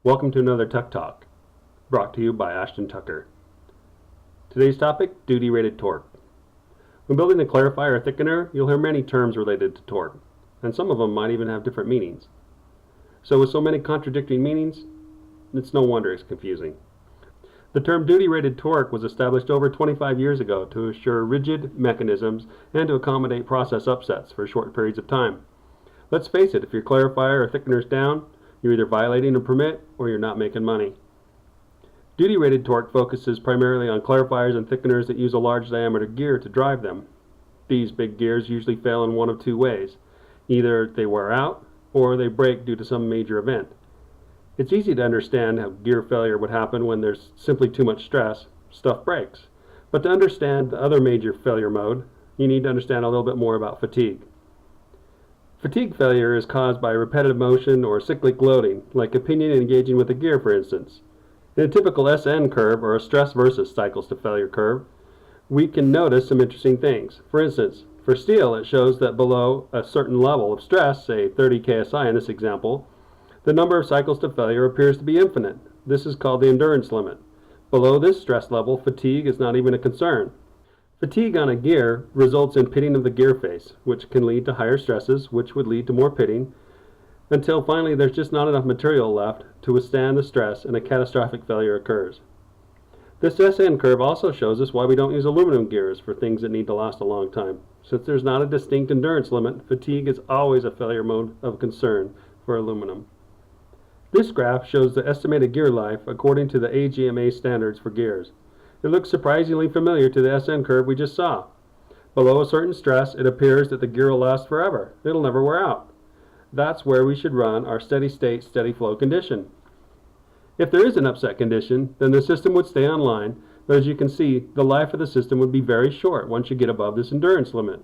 Welcome to another Tuck Talk, brought to you by Ashton Tucker. Today's topic, duty-rated torque. When building a clarifier or thickener, you'll hear many terms related to torque, and some of them might even have different meanings. So with so many contradicting meanings, it's no wonder it's confusing. The term duty-rated torque was established over 25 years ago to assure rigid mechanisms and to accommodate process upsets for short periods of time. Let's face it, if your clarifier or thickener's down, you're either violating a permit or you're not making money. Duty-rated torque focuses primarily on clarifiers and thickeners that use a large diameter gear to drive them. These big gears usually fail in one of two ways. Either they wear out or they break due to some major event. It's easy to understand how gear failure would happen when there's simply too much stress. Stuff breaks. But to understand the other major failure mode, you need to understand a little bit more about fatigue. Fatigue failure is caused by repetitive motion or cyclic loading, like a pinion engaging with a gear, for instance. In a typical SN curve, or a stress versus cycles to failure curve, we can notice some interesting things. For instance, for steel, it shows that below a certain level of stress, say 30 ksi in this example, the number of cycles to failure appears to be infinite. This is called the endurance limit. Below this stress level, fatigue is not even a concern. Fatigue on a gear results in pitting of the gear face, which can lead to higher stresses, which would lead to more pitting, until finally there's just not enough material left to withstand the stress and a catastrophic failure occurs. This SN curve also shows us why we don't use aluminum gears for things that need to last a long time. Since there's not a distinct endurance limit, fatigue is always a failure mode of concern for aluminum. This graph shows the estimated gear life according to the AGMA standards for gears. It looks surprisingly familiar to the SN curve we just saw. Below a certain stress, it appears that the gear will last forever. It'll never wear out. That's where we should run our steady state, steady flow condition. If there is an upset condition, then the system would stay online, but as you can see, the life of the system would be very short once you get above this endurance limit.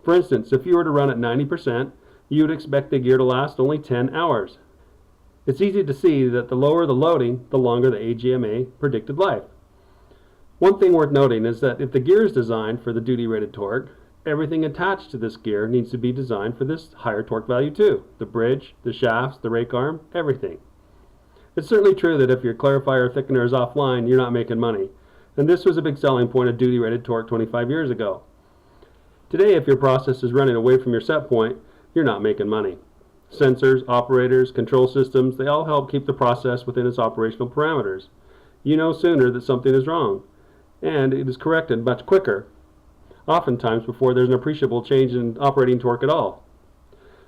For instance, if you were to run at 90%, you would expect the gear to last only 10 hours. It's easy to see that the lower the loading, the longer the AGMA predicted life. One thing worth noting is that if the gear is designed for the duty-rated torque, everything attached to this gear needs to be designed for this higher torque value too. The bridge, the shafts, the rake arm, everything. It's certainly true that if your clarifier or thickener is offline, you're not making money. And this was a big selling point of duty-rated torque 25 years ago. Today, if your process is running away from your set point, you're not making money. Sensors, operators, control systems, they all help keep the process within its operational parameters. You know sooner that something is wrong, and it is corrected much quicker, oftentimes before there's an appreciable change in operating torque at all.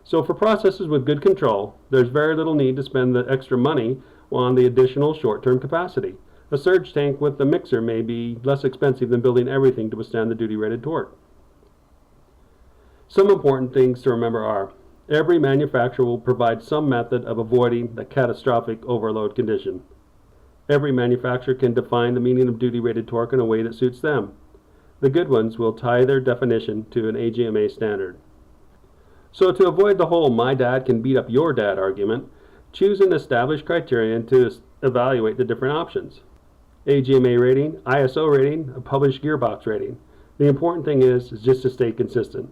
So for processes with good control, there's very little need to spend the extra money on the additional short-term capacity. A surge tank with a mixer may be less expensive than building everything to withstand the duty-rated torque. Some important things to remember are, every manufacturer will provide some method of avoiding the catastrophic overload condition. Every manufacturer can define the meaning of duty-rated torque in a way that suits them. The good ones will tie their definition to an AGMA standard. So to avoid the whole "my dad can beat up your dad" argument, choose an established criterion to evaluate the different options. AGMA rating, ISO rating, a published gearbox rating. The important thing is just to stay consistent.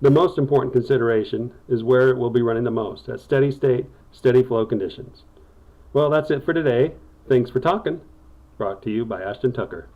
The most important consideration is where it will be running the most, at steady state, steady flow conditions. Well, that's it for today. Thanks for talking. Brought to you by Ashton Tucker.